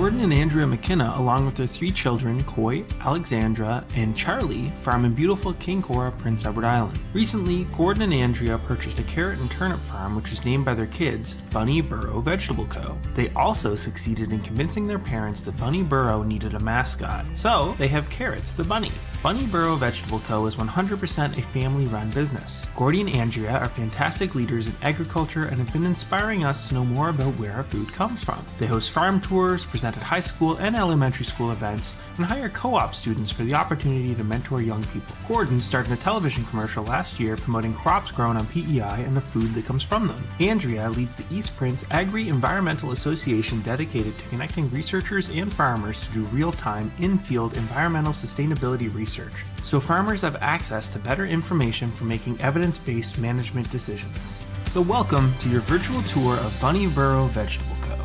Gordon and Andrea McKenna, along with their 3 children, Coy, Alexandra, and Charlie, farm in beautiful Kinkora, Prince Edward Island. Recently, Gordon and Andrea purchased a carrot and turnip farm which was named by their kids Bunny Burrow Vegetable Co. They also succeeded in convincing their parents that Bunny Burrow needed a mascot, so they have Carrots the bunny. Bunny Burrow Vegetable Co. is 100% a family-run business. Gordie and Andrea are fantastic leaders in agriculture and have been inspiring us to know more about where our food comes from. They host farm tours, present at high school and elementary school events, and hire co-op students for the opportunity to mentor young people. Gordon started a television commercial last year promoting crops grown on PEI and the food that comes from them. Andrea leads the East Prince Agri-Environmental Association dedicated to connecting researchers and farmers to do real-time, in-field environmental sustainability research, so farmers have access to better information for making evidence-based management decisions. So welcome to your virtual tour of Bunny Burrow Vegetable Co.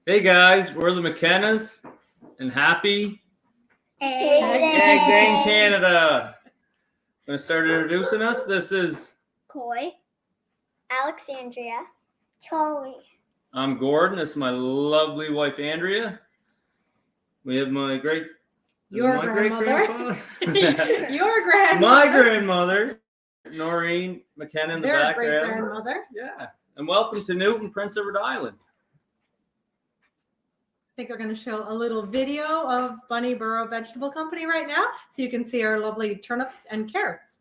Hey guys, we're the McKennas, and happy Egg Day in Canada. I'm going to start introducing us. This is Coy, Alexandria, Charlie. I'm Gordon. This is my lovely wife Andrea. We have my grandmother. Your grandmother. My grandmother, Noreen McKenna in the Their background. great grandmother. Yeah. And welcome to Newton, Prince Edward Island. I think they're going to show a little video of Bunny Burrow Vegetable Company right now, so you can see our lovely turnips and carrots.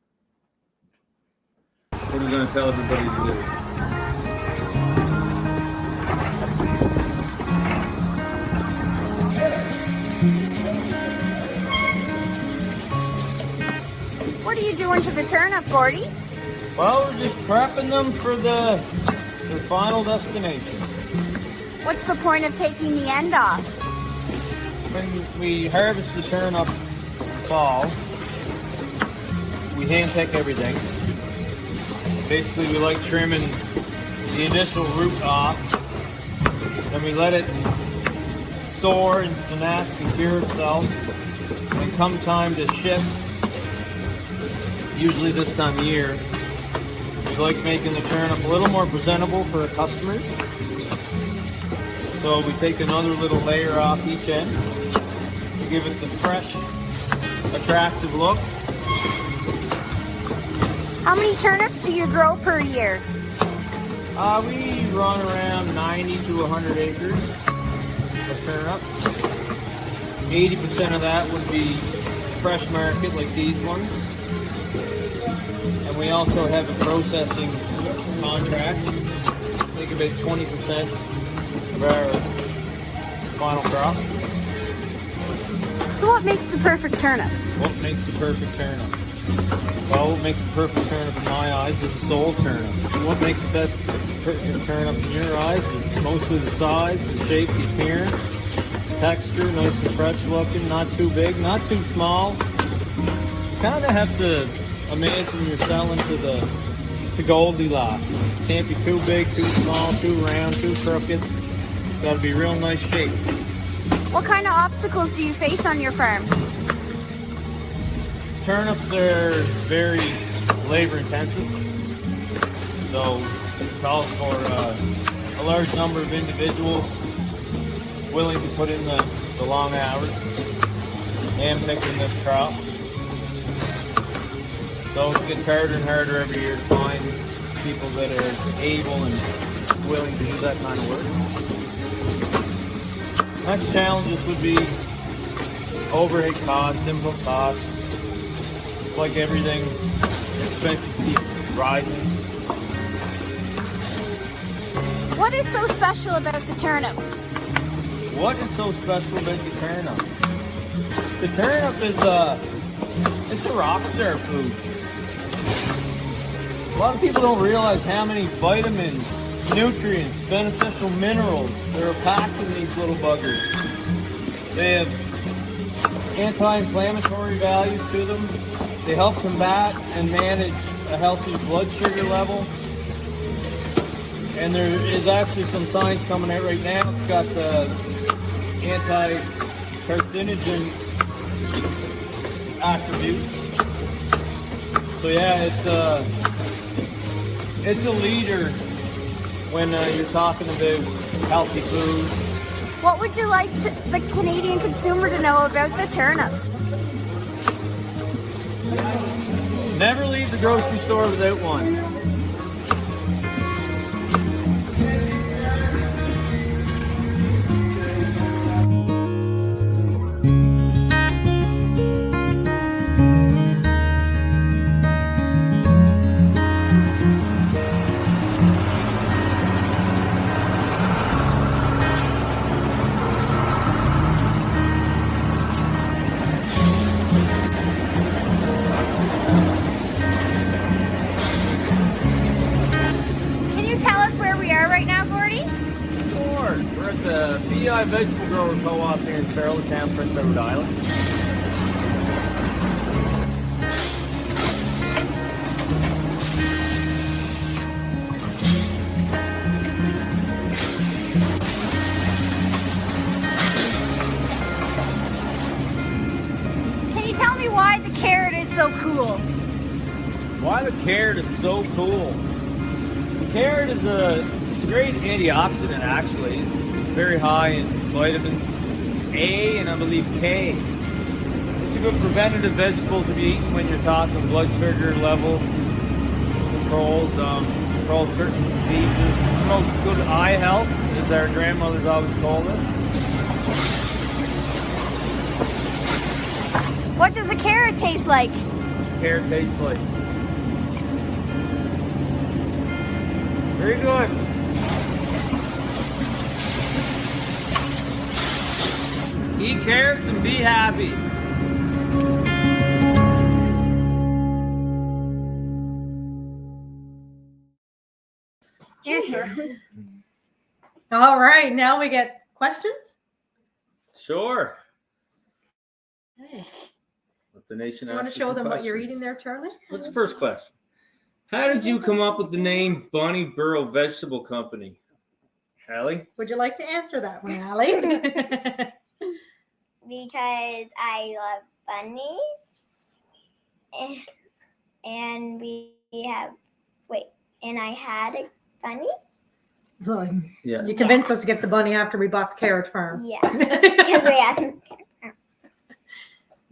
What are we going to tell everybody to do? What are you doing to the turnip, Gordie? Well, we're just prepping them for their final destination. What's the point of taking the end off? When we harvest the turnips in the fall, we hand pick everything. Basically, we like trimming the initial root off. Then we let it store and senesce and cure itself. And come time to ship, usually this time of year, we like making the turnip a little more presentable for our customers. So we take another little layer off each end to give it the fresh, attractive look. How many turnips do you grow per year? We run around 90 to 100 acres of turnip. 80% of that would be fresh market like these ones. And we also have a processing contract. I think about 20% of our final crop. So what makes the perfect turnip? What makes the perfect turnip? Well, what makes the perfect turnip in my eyes is the soul turnip. What makes the best perfect turnip in your eyes is mostly the size, the shape, the appearance, texture, nice and fresh looking, not too big, not too small. You kind of have to imagine you're selling to the Goldilocks. Can't be too big, too small, too round, too crooked. Got to be real nice shape. What kind of obstacles do you face on your farm? Turnips are very labor intensive, so it calls for a large number of individuals willing to put in the long hours and picking this crop. So it gets harder and harder every year to find people that are able and willing to do that kind of work. Next challenges would be overhead costs, input costs. It's like everything, expenses keep rising. What is so special about the turnip? What is so special about the turnip? The turnip is it's a rock star food. A lot of people don't realize how many vitamins, nutrients, beneficial minerals that are packed in these little buggers. They have anti-inflammatory values to them. They help combat and manage a healthy blood sugar level. And there is actually some science coming out right now. It's got the anti-carcinogen attributes. So yeah, it's a leader when you're talking about healthy foods. What would you like the Canadian consumer to know about the turnip? Never leave the grocery store without one. We're at the PEI Vegetable Grower Co-op here in Charlottetown, Prince Edward Island. Can you tell me why the carrot is so cool? Why the carrot is so cool? The carrot is a great antioxidant, actually. It's very high in vitamins A and I believe K. It's a good preventative vegetable to be eaten when you're talking blood sugar levels, controls certain diseases, promotes good eye health, as our grandmothers always told us. What does a carrot taste like? What's a carrot taste like? Very good. Eat carrots and be happy. All right, now we get questions. Sure. Okay. Let the nation Do you want to show them what you're eating there, Charlie? What's the first question? How did you come up with the name Bunny Burrow Vegetable Company? Allie? Would you like to answer that one, Allie? Because I love bunnies, and I had a bunny. Well, Yeah. you convinced us to get the bunny after we bought the carrot farm. Yeah, because we had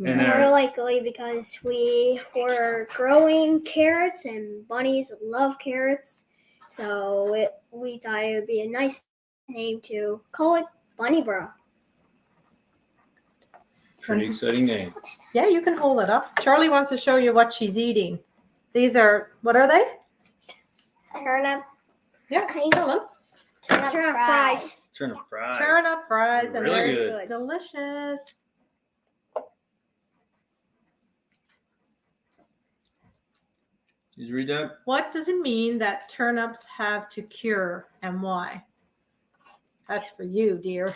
And more likely because we were growing carrots, and bunnies love carrots, so we thought it would be a nice name to call it Bunny Burrow. pretty exciting name. Yeah, you can hold it up. Charlie wants to show you what she's eating. These are, what are they? Turnip. Yeah, tell them. Turnip fries. Turnip fries. Turnip fries, and Really they're good. delicious. Did you read that? What does it mean that turnips have to cure, and why? That's for you, dear.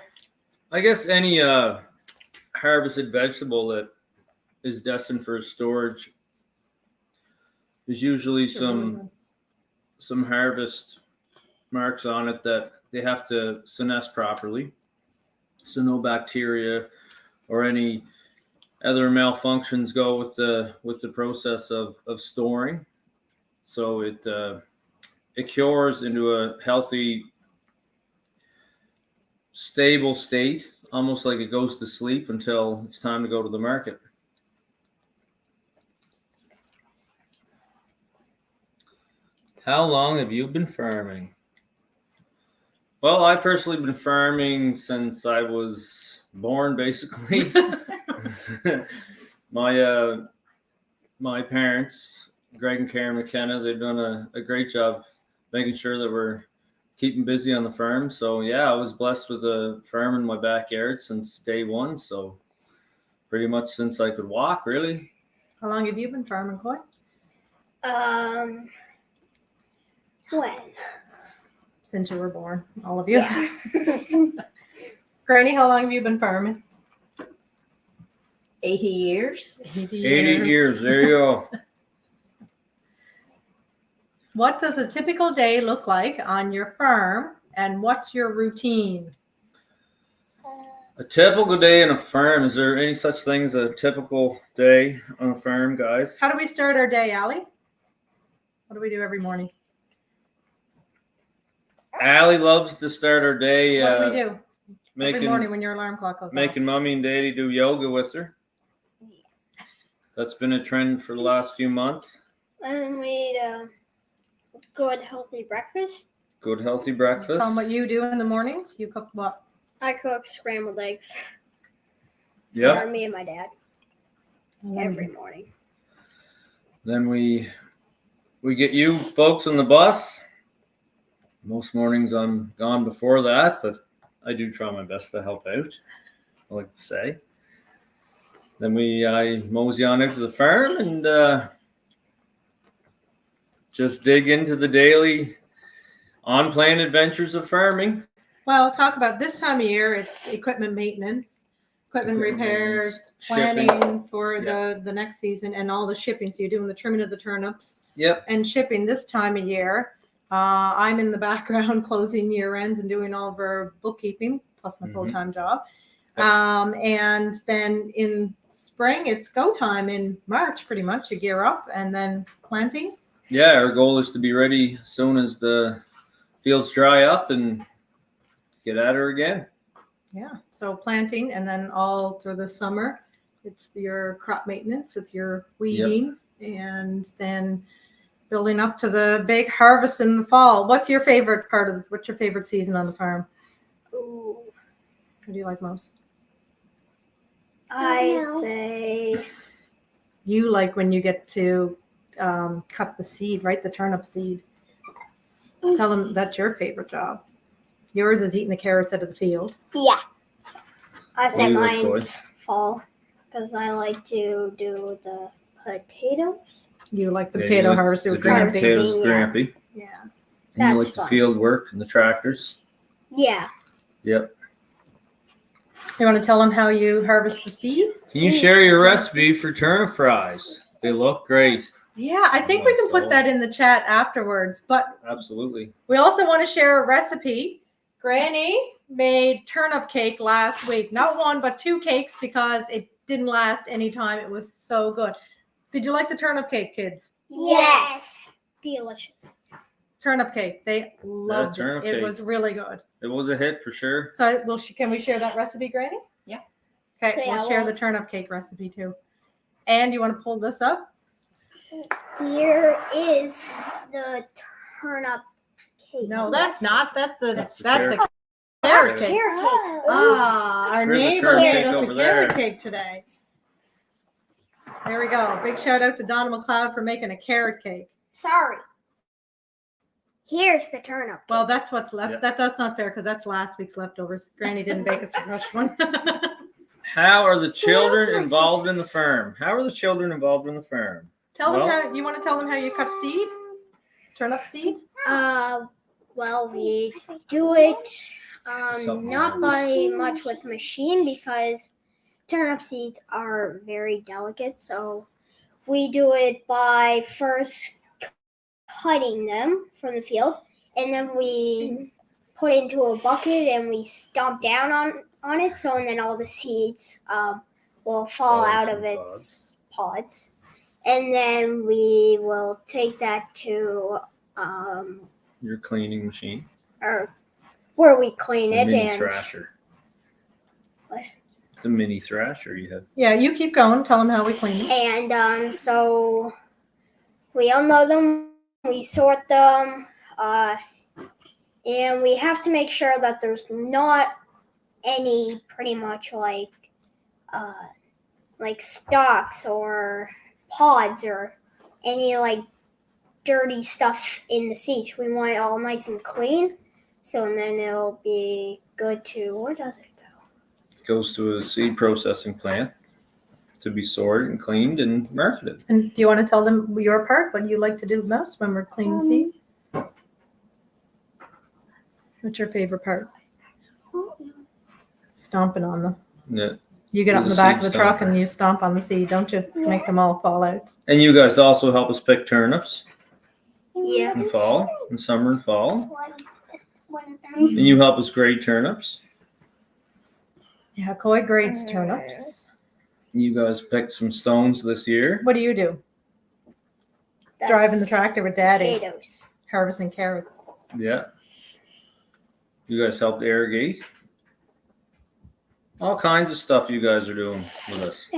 I guess any harvested vegetable that is destined for storage there's usually some harvest marks on it that they have to senesce properly, so no bacteria or any other malfunctions go with the process of storing. So it cures into a healthy, stable state, almost like it goes to sleep until it's time to go to the market. How long have you been farming? Well, I've personally been farming since I was born, basically. My parents, Greg and Karen McKenna, they've done a great job making sure that we're keeping busy on the farm. So yeah, I was blessed with a farm in my backyard since day one. So pretty much since I could walk, really. How long have you been farming, Coy? When? Since you were born, all of you. Yeah. Granny, how long have you been farming? 80 years. 80 years. There you go. What does a typical day look like on your farm, and what's your routine? A typical day on a farm. Is there any such thing as a typical day on a farm, guys? How do we start our day, Allie? What do we do every morning? Allie loves to start our day What do we do every morning making when your alarm clock goes off? making mommy and daddy do yoga with her. That's been a trend for the last few months. And we eat a good, healthy breakfast. Good healthy breakfast. Tell them what you do in the mornings. You cook what? I cook scrambled eggs Yep. for me and my dad every morning. Then we get you folks on the bus. Most mornings I'm gone before that, but I do try my best to help out, I like to say. Then I mosey on out to the farm and just dig into the daily on-plan adventures of farming. Well, talk about this time of year. It's equipment maintenance, equipment repairs, shipping. planning for the next season, and all the shipping. So you're doing the trimming of the turnips Yep. and shipping this time of year. I'm in the background closing year ends and doing all of our bookkeeping plus my full-time job. And then in spring, it's go time in March, pretty much. You gear up and then planting. Yeah, our goal is to be ready as soon as the fields dry up and get at her again. Yeah. So planting, and then all through the summer, it's your crop maintenance with your weeding, and then building up to the big harvest in the fall. What's your favorite what's your favorite season on the farm? Ooh, What do you like most? I'd say You like when you get to cut the seed, right? The turnip seed. Tell them that's your favorite job. Yours is eating the carrots out of the field. yeah. I say do you like, mine's fall because I like to do the potatoes. You like the Yeah, potato you like harvest to with do the Grampy. potatoes with Yeah. Grampy. Yeah. And you That's like the fun. field work and the tractors. Yeah. Yep. You want to tell them how you harvest the seed? Can you share your recipe for turnip fries? They look great. Yeah, I think we can put that in the chat afterwards. But Absolutely. we also want to share a recipe. Granny made turnip cake last week. Not one, but 2 cakes because it didn't last any time. It was so good. Did you like the turnip cake, kids? Yes. Delicious. Turnip cake. They loved turnip it. It cake. was really good. It was a hit for sure. So can we share that recipe, Granny? Yeah. Okay, So, yeah, we'll share well- the turnip cake recipe too. And you want to pull this up? Here is the turnip cake. No, that's not. That's a That's a carrot Carrot cake. cake. Ah, our Here's a neighbor carrot made cake us a over carrot there. cake today. There we go. Big shout out to Donna McLeod for making a carrot cake. Sorry. Here's the turnip. Well, that's what's left. Yeah. That's not fair because that's last week's leftovers. Granny didn't bake us a fresh one. How are the So what else children am I involved in the farm? How are the children involved in the farm? Tell them Well- how you want to tell them how you cut seed, turnip seed. Well, we do it Something not else. by much with machine because turnip seeds are very delicate. So we do it by first cutting them from the field, and then we put it into a bucket and we stomp down on it. So and then all the seeds will fall out of its pods, and then we will take that to Your cleaning machine. or where we clean The it mini and thrasher. What? The mini thrasher you have. Yeah, you keep going. Tell them how we clean them. and so we unload them, we sort them, and we have to make sure that there's not any pretty much like stalks or pods or any like dirty stuff in the seed. We want it all nice and clean, so and then it'll be good to. Where does it go? Goes to a seed processing plant to be sorted and cleaned and marketed. And do you want to tell them your part? What do you like to do most when we're cleaning seed? What's your favorite part? Stomping on them. Yeah. You get up in The the back of seed the truck stomper. and you stomp on the seed, don't you? Make them all fall out. And you guys also help us pick turnips Yeah. in fall, in summer and fall. And you help us grade turnips. Yeah, Coy grades turnips. You guys picked some stones this year. What do you do? Driving the tractor with Daddy, Potatoes. harvesting carrots. Yeah. You guys helped irrigate. All kinds of stuff you guys are doing with us.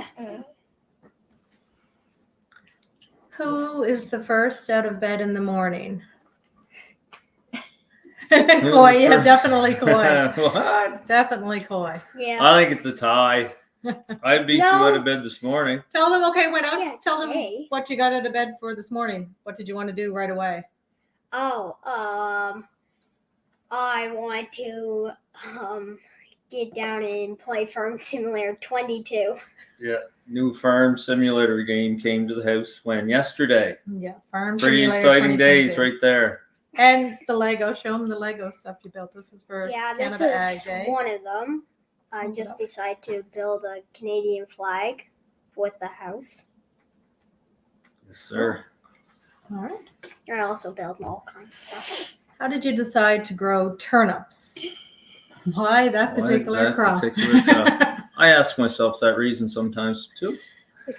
Who is the first out of bed in the morning? Koi, yeah, definitely Koi. What? Definitely Koi. Yeah. I think it's a tie. I beat you No. out of bed this morning. Tell them, okay, wait, Yeah, tell them today. what you got out of bed for this morning. What did you want to do right away? Oh, I want to get down and play Farm Simulator 22. Yeah. New farm simulator game came to the house when yesterday. Yeah, Farm Pretty Simulator exciting days 2022. right there. And the Lego, show them the Lego stuff you built. This is for Yeah, this Canada Ag is Day. one of them. I Hold it just up. decided to build a Canadian flag with the house. Yes, sir. All right. I also built all kinds of stuff. How did you decide to grow turnips? Why that Why particular that crop? particular crop? I ask myself that reason sometimes too.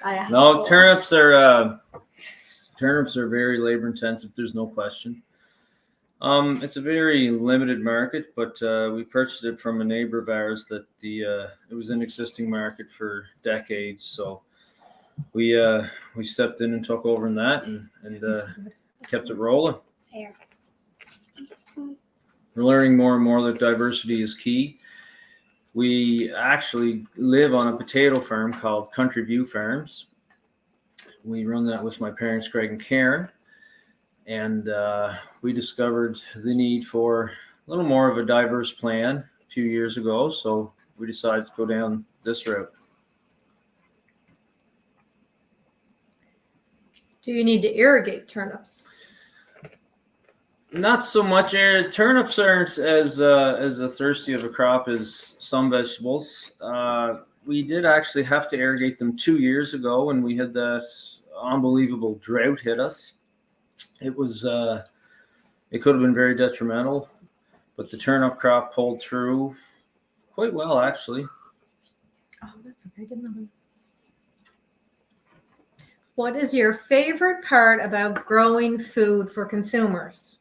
I asked No, a lot. turnips are very labor intensive. There's no question. It's a very limited market, but we purchased it from a neighbor of ours that it was an existing market for decades. So we stepped in and took over in that and kept it rolling. There. We're learning more and more that diversity is key. We actually live on a potato farm called Country View Farms. We run that with my parents, Greg and Karen. And we discovered the need for a little more of a diverse plan a few years ago. So we decided to go down this route. Do you need to irrigate turnips? Not so much. Turnips aren't as a thirsty of a crop as some vegetables. We did actually have to irrigate them 2 years ago when we had that unbelievable drought hit us. It was it could have been very detrimental, but the turnip crop pulled through quite well actually. Oh, that's okay. Get another. What is your favorite part about growing food for consumers?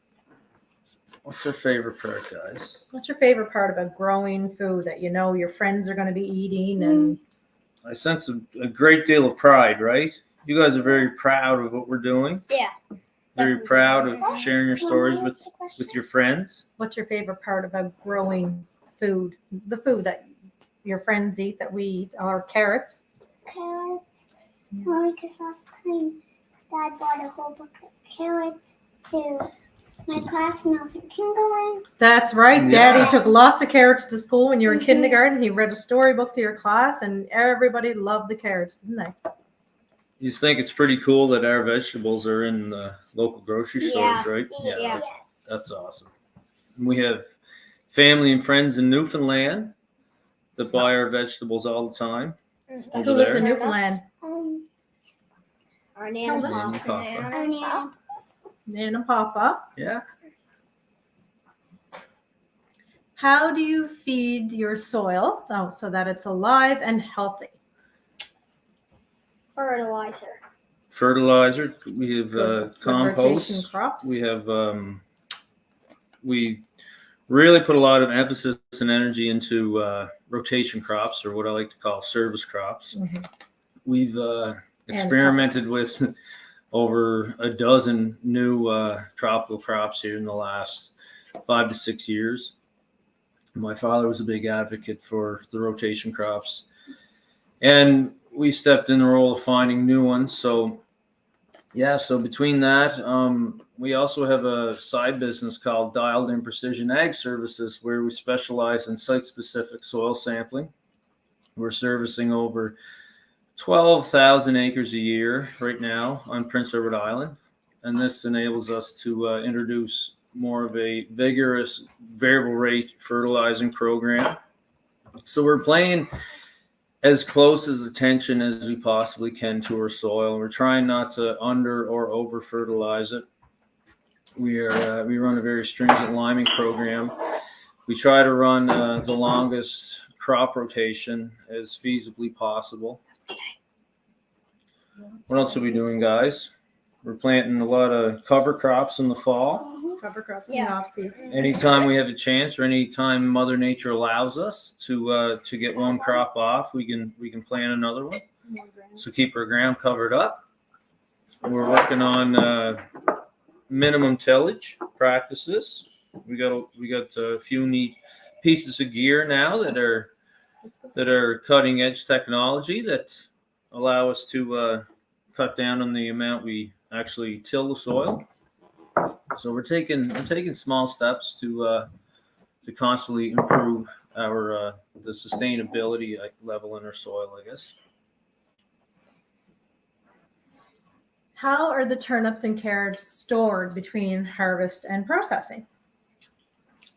What's your favorite part, guys? What's your favorite part about growing food that you know your friends are going to be eating? And I sense a great deal of pride, right? You guys are very proud of what we're doing. Yeah. Very proud of sharing your stories with your friends. what's your favorite part about growing food? The food that your friends eat that we eat are carrots. Carrots. Only because last time Dad bought a whole book of carrots to my class when I was in kindergarten. That's right. Yeah. Daddy took lots of carrots to school when you were in kindergarten. He read a storybook to your class, and everybody loved the carrots, didn't they? You just think it's pretty cool that our vegetables are in the local grocery Yeah. stores, right? Yeah. That's awesome. We have family and friends in Newfoundland that buy our vegetables all the time. Mhm. Who lives in Turnips. Newfoundland? Our Nana Tell them. Pop. Papa. Nana and Papa. Yeah. How do you feed your soil so that it's alive and healthy? Fertilizer. Fertilizer. We have Good compost. rotation crops. We have we really put a lot of emphasis and energy into rotation crops, or what I like to call service crops. Mhm. We've experimented with over a dozen new tropical crops here in the last 5 to 6 years. My father was a big advocate for the rotation crops, and we stepped in the role of finding new ones. So between that, we also have a side business called Dialed In Precision Ag Services, where we specialize in site-specific soil sampling. We're servicing over 12,000 acres a year right now on Prince Edward Island, and this enables us to introduce more of a vigorous variable rate fertilizing program. So we're paying as close as attention as we possibly can to our soil. We're trying not to under or over fertilize it. We run a very stringent liming program. We try to run the longest crop rotation as feasibly possible. What else are we doing, guys? We're planting a lot of cover crops in the fall. cover crops in Yeah. the off season. Anytime we have a chance, or anytime Mother Nature allows us to get one crop off, we can plant another one. So keep our ground covered up. We're working on minimum tillage practices. We got a few neat pieces of gear now that are cutting edge technology that allow us to cut down on the amount we actually till the soil. So we're taking small steps to constantly improve our the sustainability level in our soil, I guess. How are the turnips and carrots stored between harvest and processing?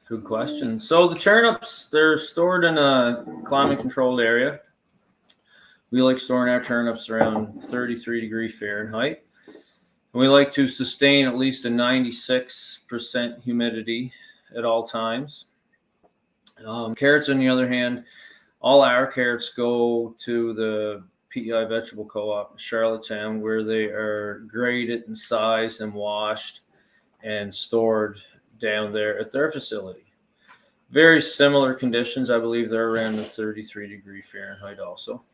Good question. So the turnips, they're stored in a climate controlled area. We like storing our turnips around 33 degrees Fahrenheit. And we like to sustain at least a 96% humidity at all times. Carrots, on the other hand, all our carrots go to the PEI Vegetable Co in Charlottetown, where they are graded and sized and washed and stored down there at their facility. Very similar conditions. I believe they're around the 33 degrees Fahrenheit also.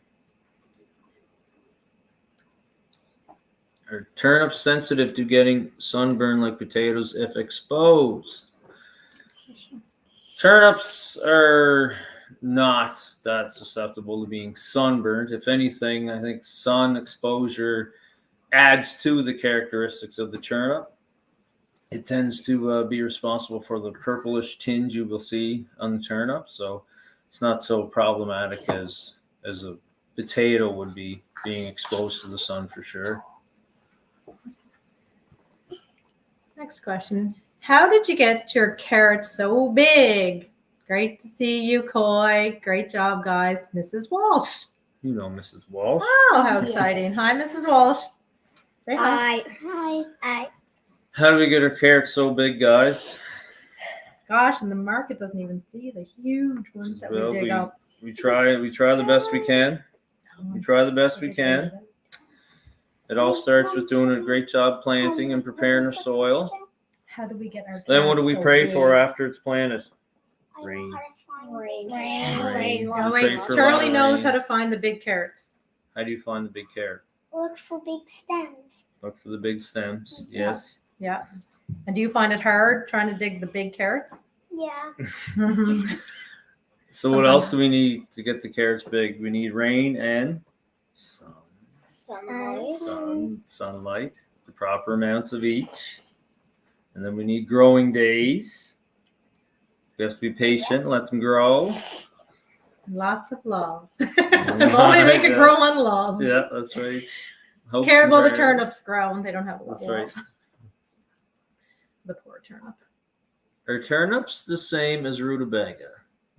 Are turnips sensitive to getting sunburn like potatoes if exposed? Turnips are not that susceptible to being sunburned. If anything, I think sun exposure adds to the characteristics of the turnip. It tends to be responsible for the purplish tinge you will see on the turnip, so it's not so problematic as a potato would be being exposed to the sun for sure. Next question. How did you get your carrots so big? Great to see you, Coy. Great job, guys. Mrs. Walsh. You know Mrs. Walsh. Oh, how exciting. Hi, Mrs. Walsh. Say hi. Hi. How do we get our carrots so big, guys? Gosh, and the market doesn't even see the huge ones that Well, we dig up. we try the best we can. We try the best we can. It all starts with doing a great job planting and preparing our soil. How do we get our Then what do we carrots so pray big? for after it's planted? I know Rain. how to find Rain. Oh, Pray wait, for a Charlie lot of knows rain. how to find the big carrots. How do you find the big carrot? Look for big stems. Look for the big stems. Yes. Yeah. And do you find it hard trying to dig the big carrots? Yeah. So what else do we need to get the carrots big? We need rain and sunlight, the proper amounts of each. And then we need growing days. We have to be patient, let them grow. Lots of love. If only they could grow on love. Yeah, that's right. Hopes Care and about the prayers. turnips grow and they don't have a lot That's of right. love. The poor turnip. Are turnips the same as rutabaga?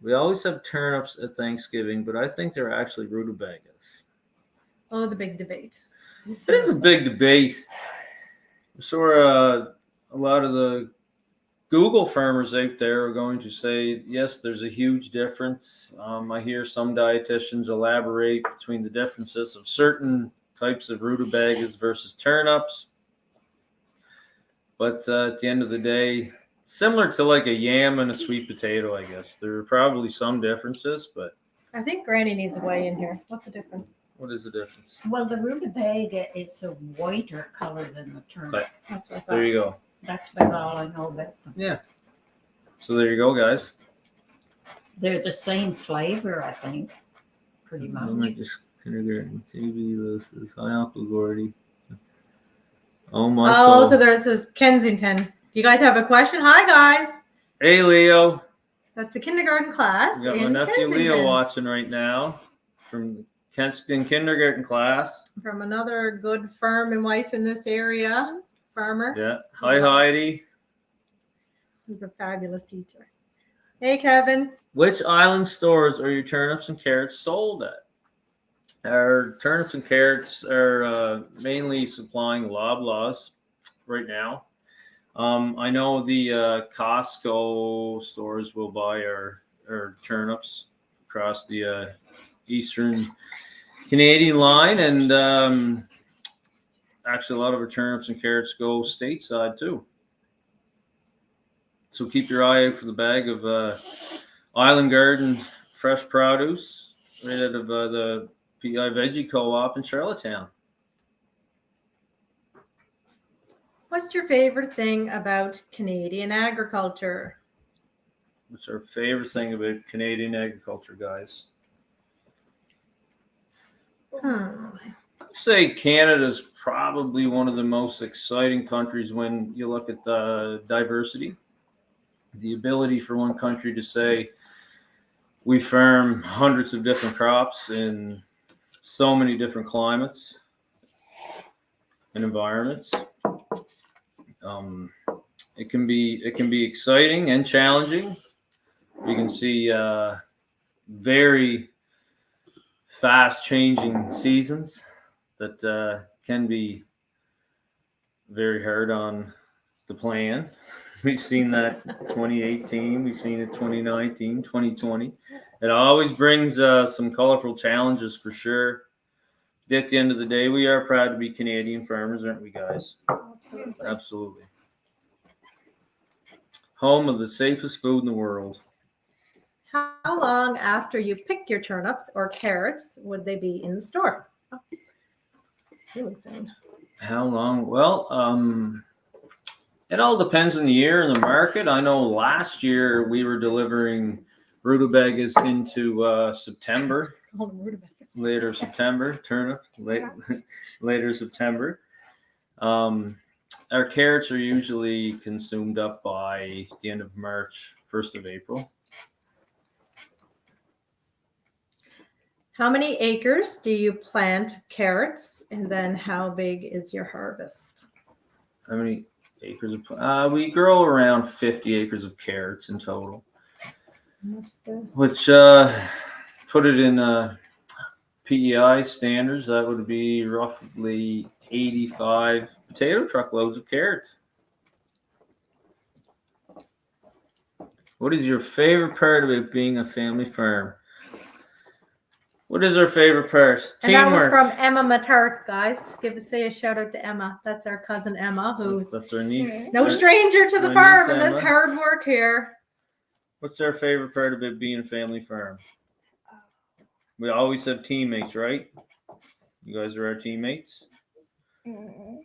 We always have turnips at Thanksgiving, but I think they're actually rutabagas. Oh, the big debate. It is a big debate. I'm sure a lot of the Google farmers out there are going to say, yes, there's a huge difference. I hear some dietitians elaborate between the differences of certain types of rutabagas versus turnips. But at the end of the day, similar to like a yam and a sweet potato, I guess. There are probably some differences, but I think Granny needs a weigh in here. What's the difference? what is the difference? Well, the rutabaga is a whiter color than the turnip. But That's what I thought. there you go. That's about all I know about them. Yeah. So there you go, guys. They're the same flavor, I think, pretty I much. might just kindergarten TV. This is hi, Uncle Gordie. Oh my Oh, soul. so there's this Kensington. You guys have a question? Hi, guys. Hey, Leo. That's a kindergarten class We got my in nephew Leo Kensington. watching right now from Kensington kindergarten class. From another good farm and wife in this area, farmer. Yeah. Hi, Heidi. He's a fabulous teacher. Hey, Kevin. Which island stores are your turnips and carrots sold at? Our turnips and carrots are mainly supplying Loblaws right now. I know the Costco stores will buy our turnips across the eastern Canadian line, and actually a lot of our turnips and carrots go stateside too. So keep your eye out for the bag of Island Garden fresh produce right out of the PEI Veggie Co-op in Charlottetown. What's your favorite thing about Canadian agriculture? What's our favorite thing about Canadian agriculture, guys? I'd say Canada's probably one of the most exciting countries when you look at the diversity. The ability for one country to say, we farm hundreds of different crops in so many different climates and environments. It can be exciting and challenging. You can see very fast changing seasons that can be very hard on the plan. We've seen that 2018, we've seen it 2019, 2020. It always brings some colorful challenges for sure. At the end of the day, we are proud to be Canadian farmers, aren't we, guys? Absolutely. Absolutely. Home of the safest food in the world. How long after you pick your turnips or carrots would they be in the store? Oh, really soon. How long? Well, it all depends on the year and the market. I know last year we were delivering rutabagas into September, later September, turnip, later September. Our carrots are usually consumed up by the end of March, 1st of April. How many acres do you plant carrots, and then how big is your harvest? How many acres of we grow around 50 acres of carrots in total, which put it in PEI standards, that would be roughly 85 potato truckloads of carrots. What is your favorite part of it being a family farm? What is our favorite part? And that was from Emma Matart, guys. Say a shout out to Emma. That's our cousin Emma, who's That's our niece. no stranger to the our farm niece and this Emma. hard work here. What's our favorite part of it being a family farm? We always have teammates, right? You guys are our teammates.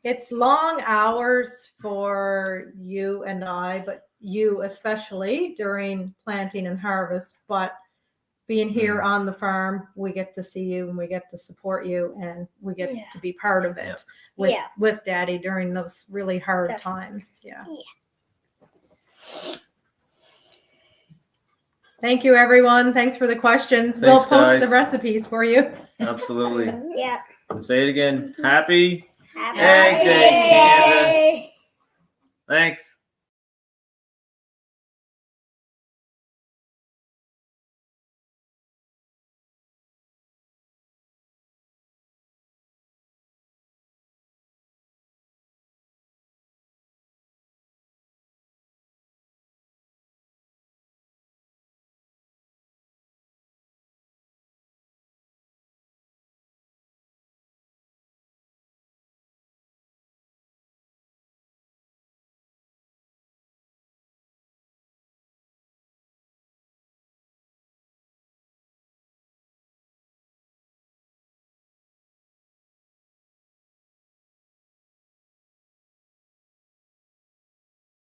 It's long hours for you and I, but you especially during planting and harvest. But being here on the farm, we get to see you and we get to support you and we get to be part of it with Daddy during those really hard times. Yeah. Thank you, everyone. Thanks for the questions. We'll post the recipes for you. Absolutely. Yeah. Say it again. Happy Happy Egg Day, Canada. Thanks.